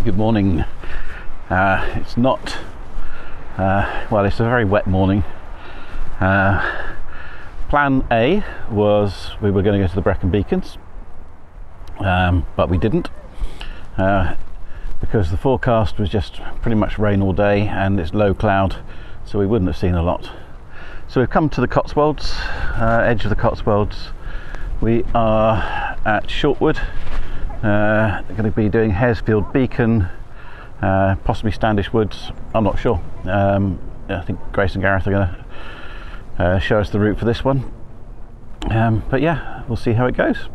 Good morning. It's not, well, it's a very wet morning. Plan A was we were going to go to the Brecon Beacons, but we didn't because the forecast was just pretty much rain all day and it's low cloud, so we wouldn't have seen a lot. So we've come to the Cotswolds, edge of the Cotswolds. We are at Shortwood. They're going to be doing Harefield Beacon, possibly Standish Woods, I'm not sure. I think Grace and Gareth are going to show us the route for this one. But yeah, we'll see how it goes.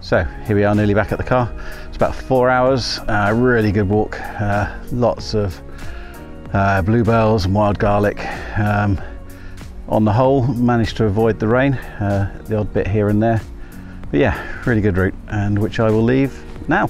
So here we are, nearly back at the car. It's about 4 hours, really good walk, lots of bluebells and wild garlic. On the whole, managed to avoid the rain, the odd bit here and there. But yeah, really good route, and which I will leave now.